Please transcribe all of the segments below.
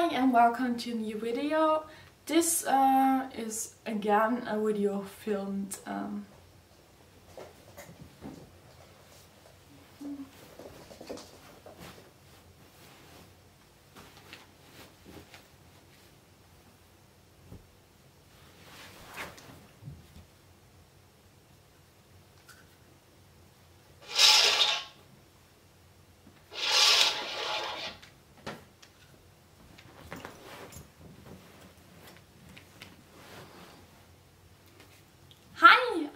Hi and welcome to a new video. This is again a video filmed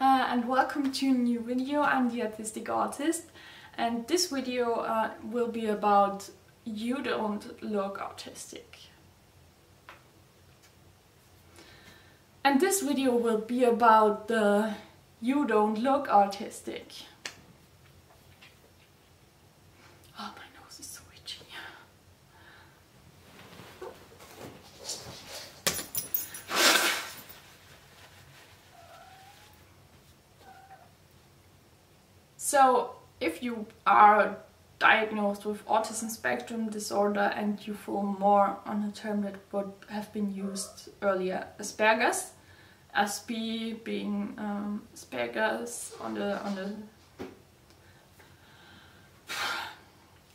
and welcome to a new video. I'm the autistic artist, and this video will be about you don't look autistic. And this video will be about the you don't look autistic. Oh, my nose is so itchy. So, if you are diagnosed with autism spectrum disorder and you fall more on a term that would have been used earlier, Asperger's, Asp being Asperger's on the.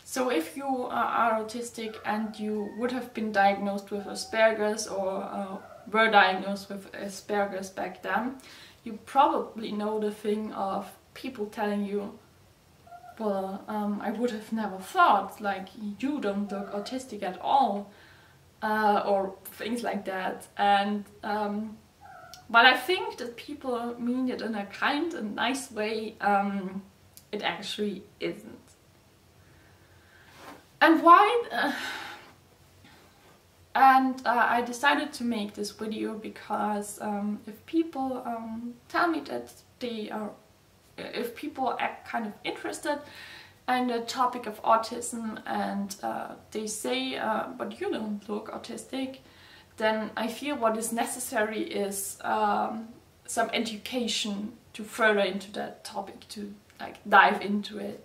So, if you are autistic and you would have been diagnosed with Asperger's or were diagnosed with Asperger's back then, you probably know the thing of people telling you, well, I would have never thought, like, you don't look autistic at all, or things like that. And but I think that people mean it in a kind and nice way. It actually isn't. And why? I decided to make this video because if people tell me that they are, if people are kind of interested in the topic of autism and they say, but you don't look autistic, then I feel what is necessary is some education to further into that topic, to like dive into it.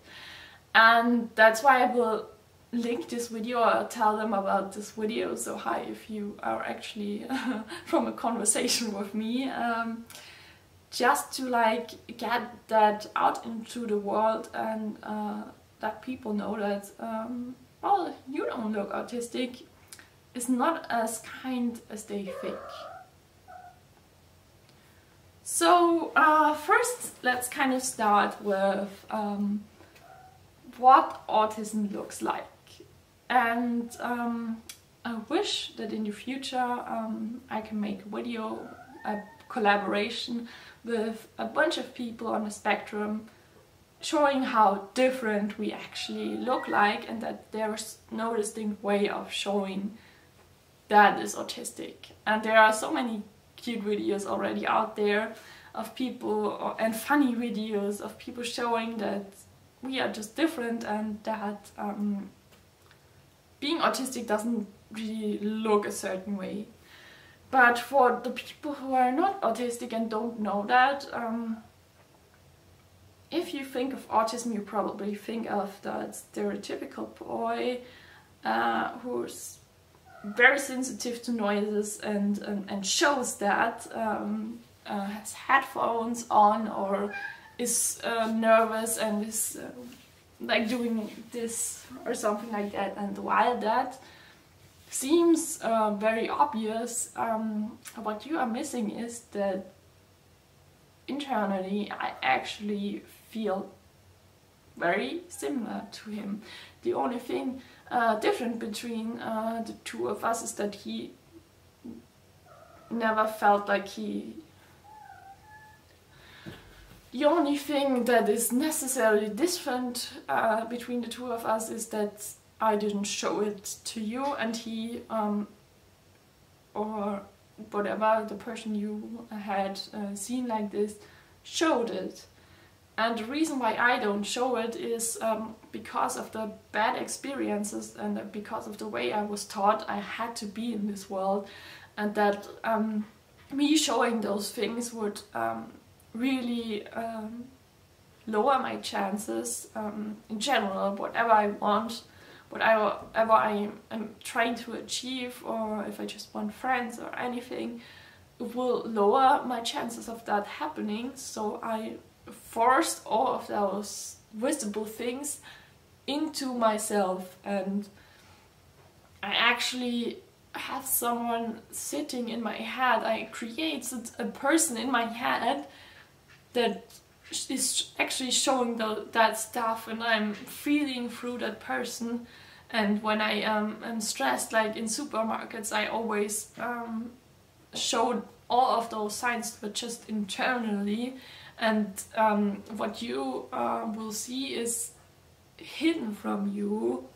And that's why I will link this video or tell them about this video. So hi, if you are actually from a conversation with me. Just to like get that out into the world and that people know that, well, you don't look autistic is not as kind as they think. So first let's kind of start with what autism looks like. And I wish that in the future I can make a video, a collaboration with a bunch of people on the spectrum, showing how different we actually look like and that there's no distinct way of showing that is autistic. And there are so many cute videos already out there of people, and funny videos of people showing that we are just different and that being autistic doesn't really look a certain way. But for the people who are not autistic and don't know that, if you think of autism, you probably think of that stereotypical boy who's very sensitive to noises and shows that, has headphones on or is nervous and is like doing this or something like that. And while that seems very obvious, what you are missing is that internally I actually feel very similar to him. The only thing different between the two of us is that he never felt like he... The only thing that is necessarily different between the two of us is that I didn't show it to you, and he, or whatever, the person you had seen like this, showed it. And the reason why I don't show it is because of the bad experiences and because of the way I was taught I had to be in this world, and that me showing those things would really lower my chances in general, whatever I want, whatever I am trying to achieve, or if I just want friends or anything, it will lower my chances of that happening. So I forced all of those visible things into myself, and I actually have someone sitting in my head. I created a person in my head that is actually showing that stuff, and I'm feeling through that person. And when I am stressed, like in supermarkets, I always show all of those signs, but just internally. And what you will see is hidden from you,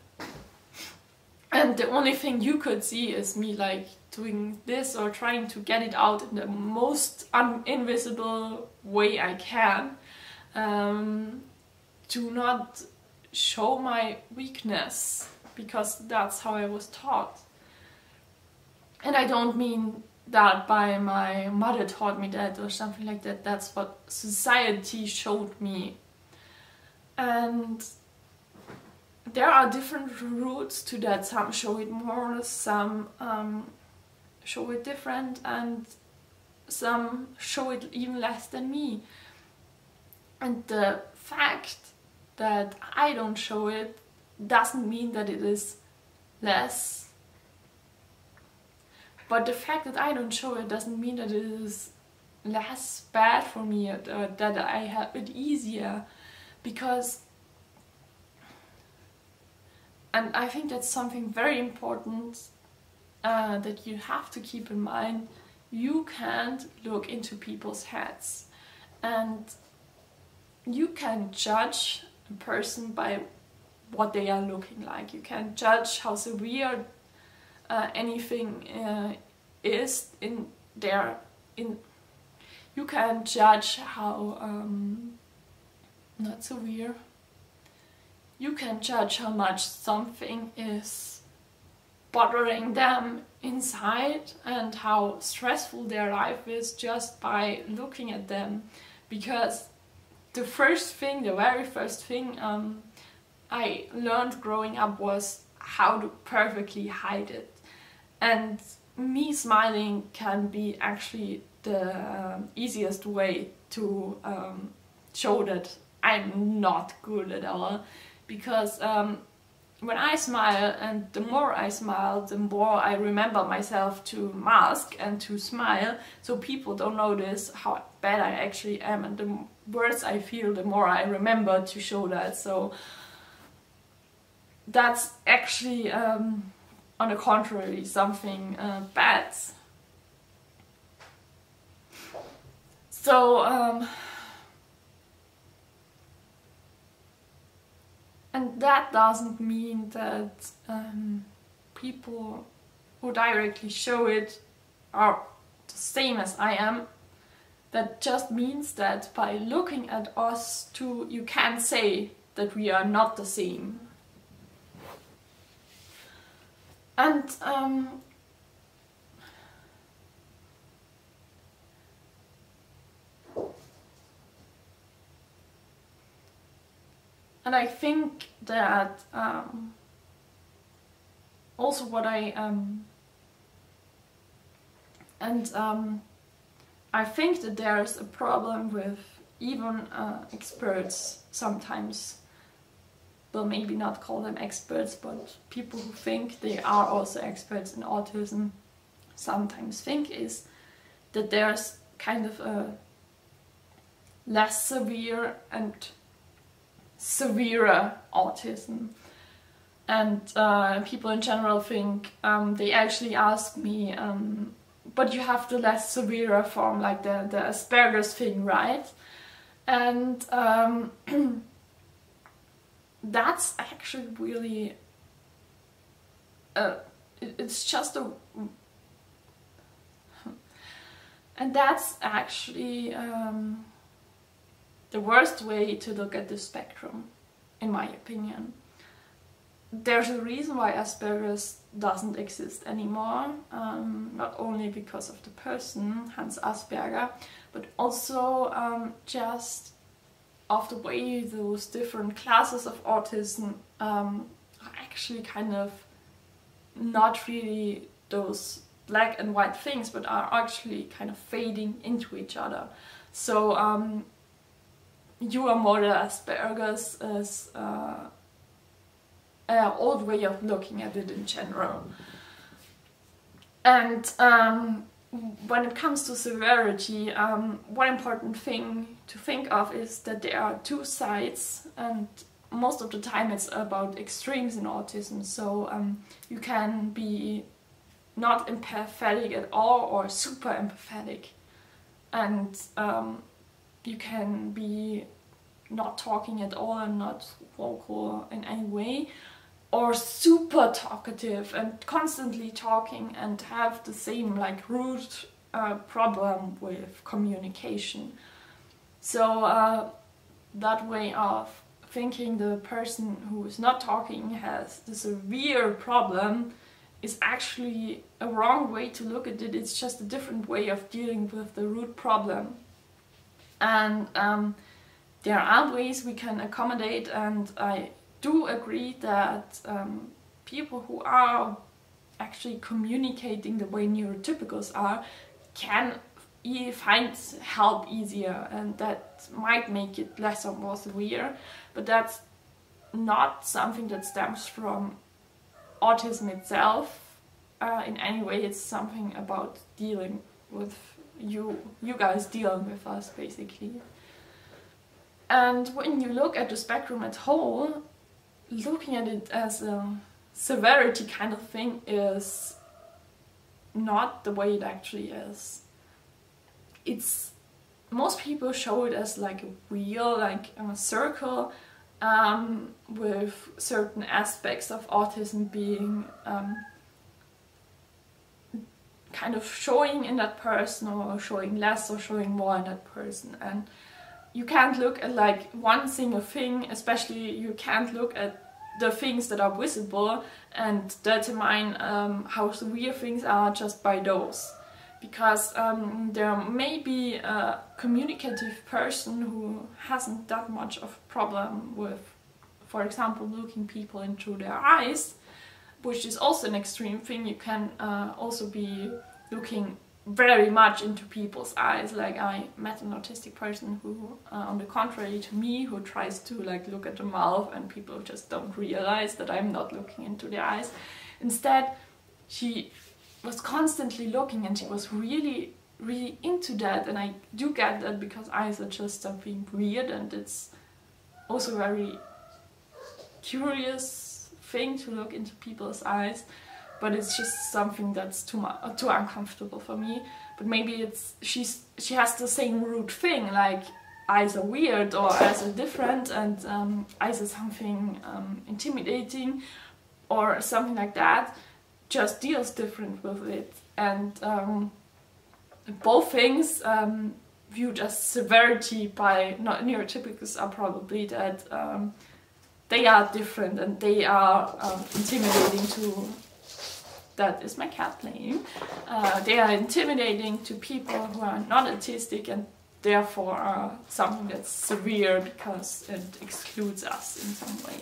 and the only thing you could see is me like doing this or trying to get it out in the most invisible way I can, to not show my weakness, because that's how I was taught. And I don't mean that by my mother taught me that or something like that. That's what society showed me. And there are different routes to that. Some show it more, some show it different, and some show it even less than me. And the fact that I don't show it doesn't mean that it is less. But the fact that I don't show it doesn't mean that it is less bad for me, or that I have it easier. Because, and I think that's something very important that you have to keep in mind. You can't look into people's heads, and you can judge a person by what they are looking like. You can judge how severe anything is in their you can judge how not severe. You can judge how much something is bothering them inside and how stressful their life is just by looking at them. Because the very first thing I learned growing up was how to perfectly hide it. And me smiling can be actually the easiest way to show that I'm not good at all. Because when I smile, and the more I smile, the more I remember myself to mask and to smile, so people don't notice how bad I actually am, and the worse I feel, the more I remember to show that. So that's actually, on the contrary, something bad. So, and that doesn't mean that people who directly show it are the same as I am. That just means that by looking at us two, you can say that we are not the same. And I think that also what I think that there's a problem with even experts sometimes. Well, maybe not call them experts, but people who think they are also experts in autism sometimes think is that there's kind of a less severe and severer autism. And people in general think, they actually ask me, but you have the less severe form, like the Asperger's thing, right? And that's actually really, it's just a, and that's actually the worst way to look at the spectrum, in my opinion. There's a reason why Asperger's doesn't exist anymore, not only because of the person, Hans Asperger, but also just of the way those different classes of autism are actually kind of not really those black and white things, but are actually kind of fading into each other. So you are more the Asperger's as an old way of looking at it in general. And when it comes to severity, one important thing to think of is that there are two sides, and most of the time it's about extremes in autism. So you can be not empathetic at all or super empathetic, and you can be not talking at all and not vocal in any way, or super talkative and constantly talking and have the same like root problem with communication. So that way of thinking the person who is not talking has the severe problem is actually a wrong way to look at it. It's just a different way of dealing with the root problem. And there are ways we can accommodate, and I do agree that people who are actually communicating the way neurotypicals are can find help easier, and that might make it less or more severe, but that's not something that stems from autism itself in any way. It's something about dealing with you guys dealing with us, basically. And when you look at the spectrum as whole, looking at it as a severity kind of thing is not the way it actually is. It's, most people show it as like a wheel, like a circle, with certain aspects of autism being kind of showing in that person, or showing less or showing more in that person. And you can't look at like one single thing, especially you can't look at the things that are visible and determine how severe things are just by those. Because there may be a communicative person who hasn't that much of a problem with, for example, looking people into their eyes, which is also an extreme thing. You can also be looking very much into people's eyes. Like, I met an autistic person who, on the contrary to me, who tries to like look at the mouth, and people just don't realize that I'm not looking into their eyes. Instead, she was constantly looking, and she was really into that. And I do get that, because eyes are just something weird, and it's also a very curious thing to look into people's eyes. But it's just something that's too uncomfortable for me. But maybe it's she has the same root thing, like eyes are weird or eyes are different, and eyes are something intimidating or something like that. Just deals different with it, and both things viewed as severity by neurotypicals are probably that they are different and they are intimidating to. That is my cat playing. They are intimidating to people who are not autistic, and therefore are something that's severe because it excludes us in some way.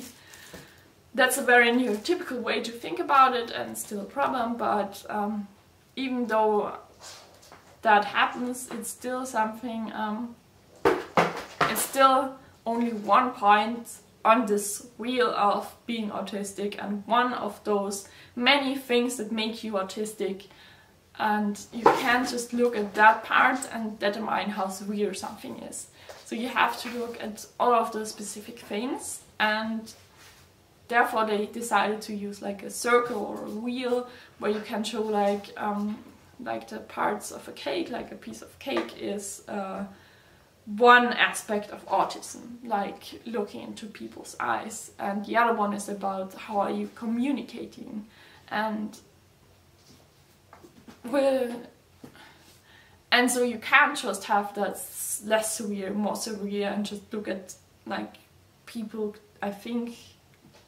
That's a very neurotypical way to think about it, and still a problem, but even though that happens, it's still something, it's still only one point on this wheel of being autistic, and one of those many things that make you autistic, and you can't just look at that part and determine how severe something is. So you have to look at all of the specific things, and therefore they decided to use like a circle or a wheel where you can show like the parts of a cake. Like a piece of cake is one aspect of autism, like looking into people's eyes, and the other one is about how are you communicating. And so you can't just have that less severe, more severe, and just look at like people. I think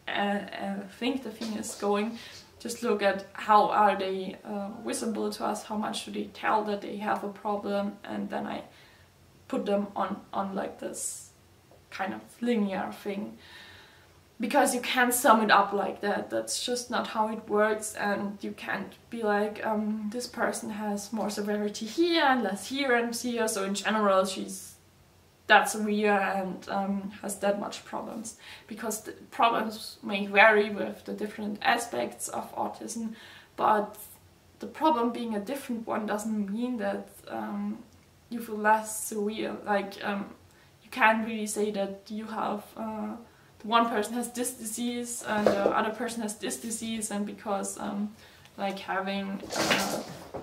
the thing is going. Just look at how are they visible to us, how much do they tell that they have a problem, and then I put them on like this kind of linear thing. because you can't sum it up like that. That's just not how it works, and you can't be like, this person has more severity here and less here and here, so in general she's that severe and has that much problems, because the problems may vary with the different aspects of autism, but the problem being a different one doesn't mean that you feel less severe. Like, you can't really say that you have one person has this disease and the other person has this disease, and because like having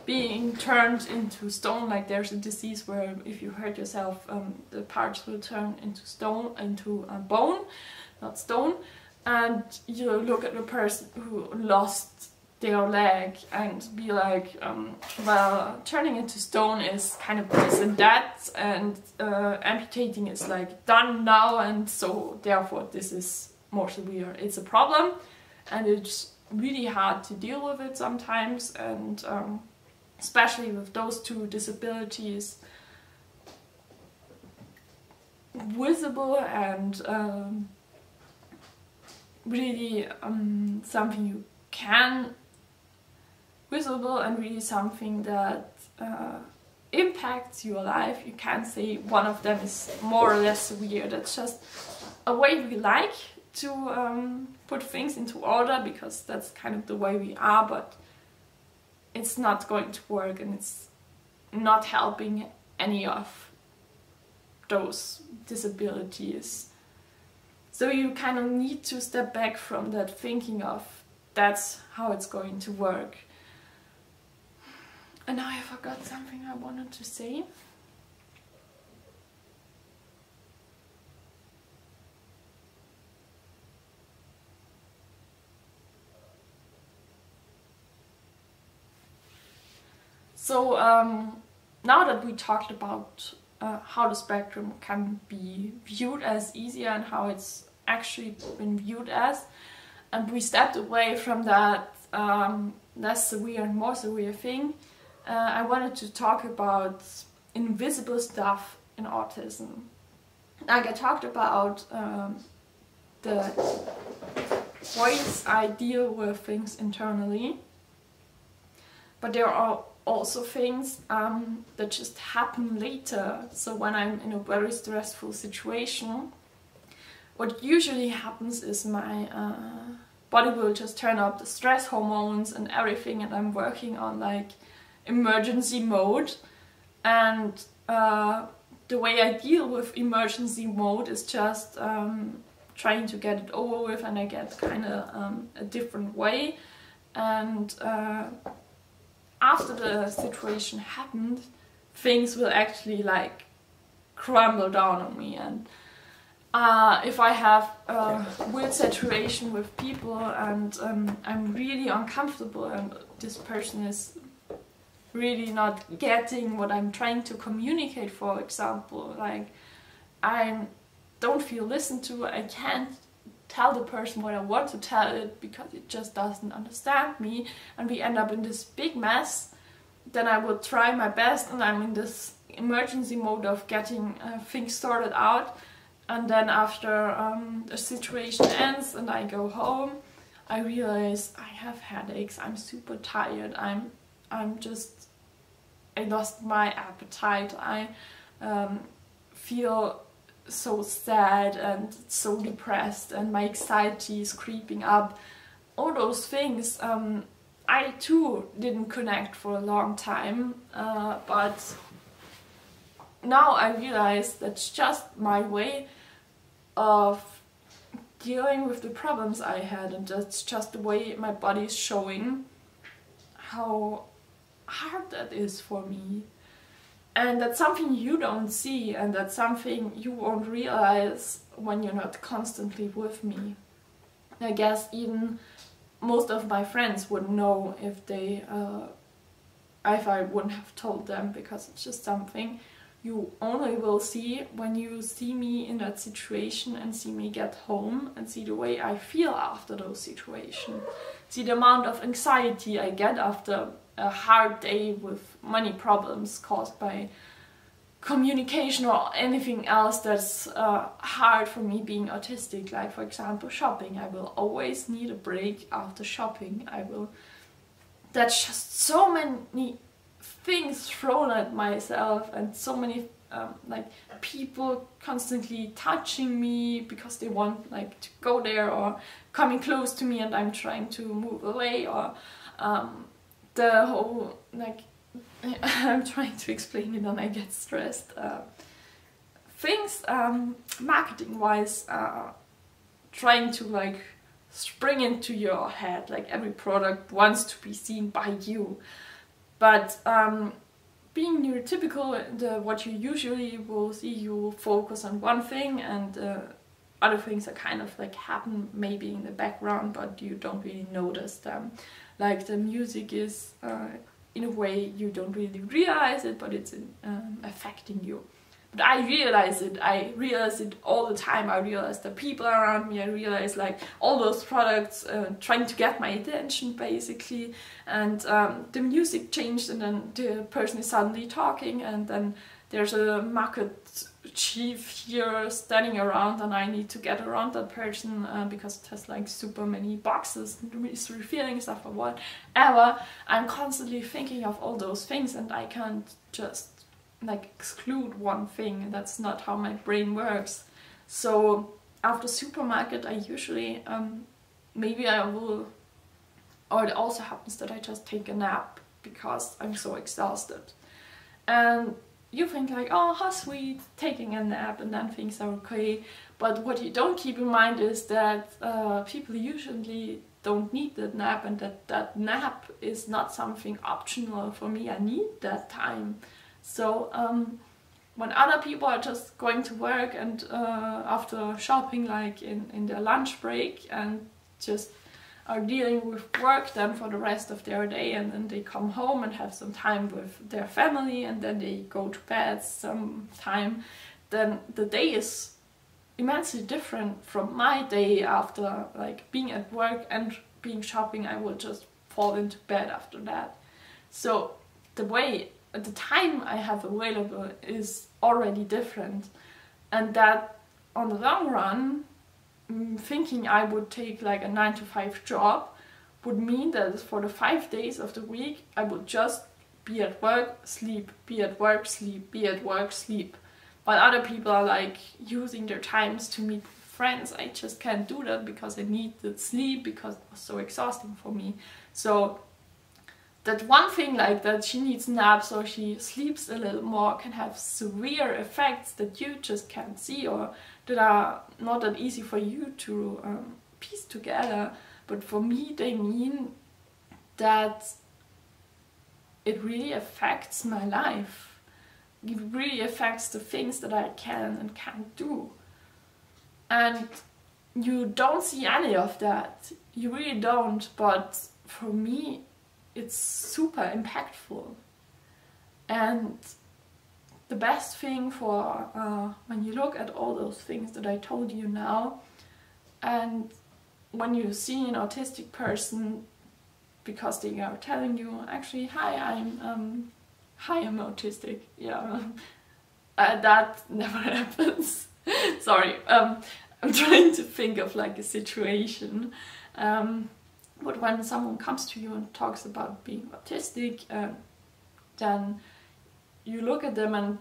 being turned into stone, like there's a disease where if you hurt yourself, the parts will turn into stone, into bone, not stone, and you look at a person who lost their leg and be like, well, turning into stone is kind of this and that, and amputating is like done now, and so therefore this is more severe. It's a problem, and it's really hard to deal with it sometimes, and especially with those two disabilities visible and really something you can visible and really something that impacts your life. You can't say one of them is more or less severe. That's just a way we like to put things into order, because that's kind of the way we are, but it's not going to work, and it's not helping any of those disabilities. So you kind of need to step back from that thinking of that's how it's going to work. And now I forgot something I wanted to say. So now that we talked about how the spectrum can be viewed as easier and how it's actually been viewed as, and we stepped away from that less severe and more severe thing, I wanted to talk about invisible stuff in autism. Like I talked about the ways I deal with things internally, but there are also things that just happen later. So when I'm in a very stressful situation, what usually happens is my body will just turn up the stress hormones and everything, and I'm working on like emergency mode. And the way I deal with emergency mode is just trying to get it over with, and I get kind of a different way. And after the situation happened, things will actually like crumble down on me. And if I have a weird situation with people and I'm really uncomfortable and this person is really not getting what I'm trying to communicate, for example, like I don't feel listened to, I can't tell the person what I want to tell it because it just doesn't understand me, and we end up in this big mess, then I will try my best and I'm in this emergency mode of getting things sorted out. And then after the situation ends and I go home, I realize I have headaches, I'm super tired, I lost my appetite, I feel so sad and so depressed, and my anxiety is creeping up. All those things I too didn't connect for a long time, but now I realize that's just my way of dealing with the problems I had, and that's just the way my body is showing how hard that is for me. And that's something you don't see, and that's something you won't realize when you're not constantly with me. I guess even most of my friends wouldn't know if I wouldn't have told them, because it's just something you only will see when you see me in that situation and see me get home and see the way I feel after those situations. See the amount of anxiety I get after a hard day with many problems caused by communication or anything else that's hard for me being autistic, like for example shopping. I will always need a break after shopping. That's just so many things thrown at myself, and so many like people constantly touching me because they want like to go there, or coming close to me and I'm trying to move away, or the whole like I'm trying to explain it and I get stressed. Things marketing wise, trying to like spring into your head, like every product wants to be seen by you. But being neurotypical, what you usually will see, you focus on one thing, and other things are kind of like happen maybe in the background, but you don't really notice them. Like the music is in a way you don't really realize it, but it's affecting you. But I realize it all the time. I realize the people around me, I realize like all those products trying to get my attention basically, and the music changed, and then the person is suddenly talking, and then there's a market chief here standing around, and I need to get around that person because it has like super many boxes and is revealing stuff or whatever. I'm constantly thinking of all those things, and I can't just like exclude one thing, and that's not how my brain works. So after supermarket I usually maybe I will, or it also happens that I just take a nap because I'm so exhausted. And you think like, oh how sweet, taking a nap, and then things are okay. But what you don't keep in mind is that people usually don't need that nap, and that nap is not something optional for me. I need that time. So when other people are just going to work and after shopping, like in their lunch break, and just are dealing with work then for the rest of their day, and then they come home and have some time with their family, and then they go to bed sometime, then the day is immensely different from my day after like being at work and being shopping. I will just fall into bed after that. So the time I have available is already different, and that on the long run, thinking I would take like a 9-to-5 job would mean that for the 5 days of the week I would just be at work, sleep, be at work, sleep, be at work, sleep. While other people are like using their times to meet friends, I just can't do that because I need the sleep, because it was so exhausting for me. So that one thing like that she needs naps or she sleeps a little more can have severe effects that you just can't see, or that are not that easy for you to piece together. But for me they mean that it really affects my life. It really affects the things that I can and can't do. And you don't see any of that. You really don't. But for me it's super impactful. And the best thing for when you look at all those things that I told you now, and when you see an autistic person, because they are telling you actually, hi I'm autistic, yeah, that never happens. Sorry, I'm trying to think of like a situation. But when someone comes to you and talks about being autistic, then you look at them and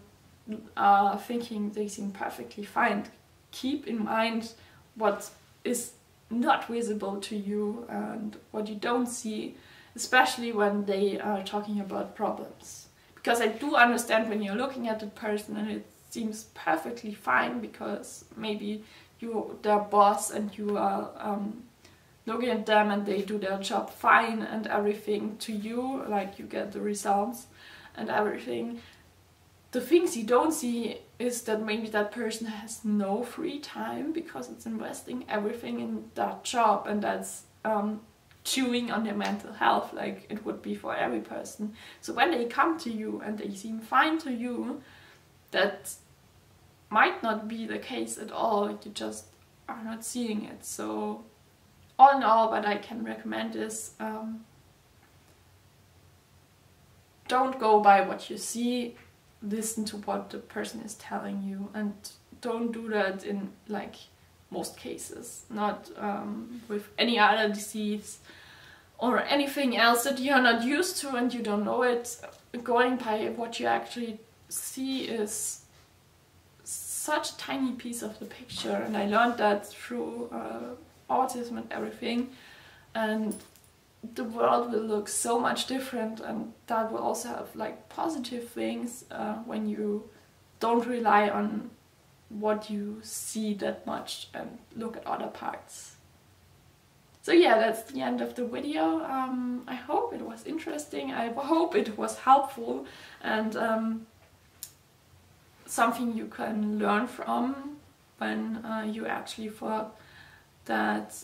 are thinking they seem perfectly fine. Keep in mind what is not visible to you and what you don't see, especially when they are talking about problems. Because I do understand when you're looking at a person and it seems perfectly fine because maybe you're their boss and you are looking at them and they do their job fine and everything to you, like you get the results and everything. The things you don't see is that maybe that person has no free time because it's investing everything in that job, and that's chewing on their mental health like it would be for every person. So when they come to you and they seem fine to you, that might not be the case at all. You just are not seeing it. So all in all, what I can recommend is don't go by what you see, listen to what the person is telling you, and don't do that in like most cases, not with any other disease or anything else that you're not used to and you don't know it. Going by what you actually see is such a tiny piece of the picture, and I learned that through autism and everything, and the world will look so much different, and that will also have like positive things when you don't rely on what you see that much and look at other parts. So yeah, that's the end of the video. I hope it was interesting, I hope it was helpful, and something you can learn from when you actually thought that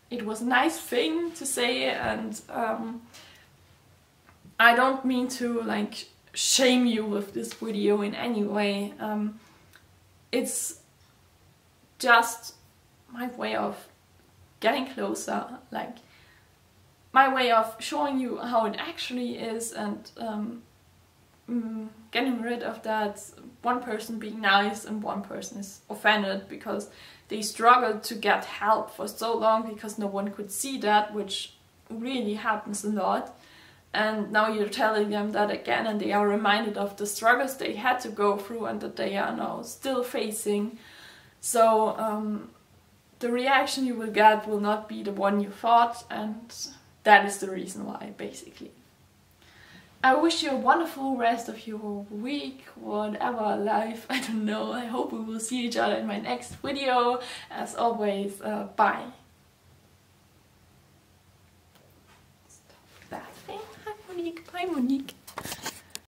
it was a nice thing to say. And I don't mean to like shame you with this video in any way. It's just my way of getting closer, like my way of showing you how it actually is, and getting rid of that one person being nice and one person is offended because they struggled to get help for so long because no one could see that, which really happens a lot. And now you're telling them that again, and they are reminded of the struggles they had to go through and that they are now still facing. So the reaction you will get will not be the one you thought, and that is the reason why, basically. I wish you a wonderful rest of your week, whatever, life, I don't know. I hope we will see each other in my next video. As always, bye. Stop laughing. Hi Monique, bye Monique.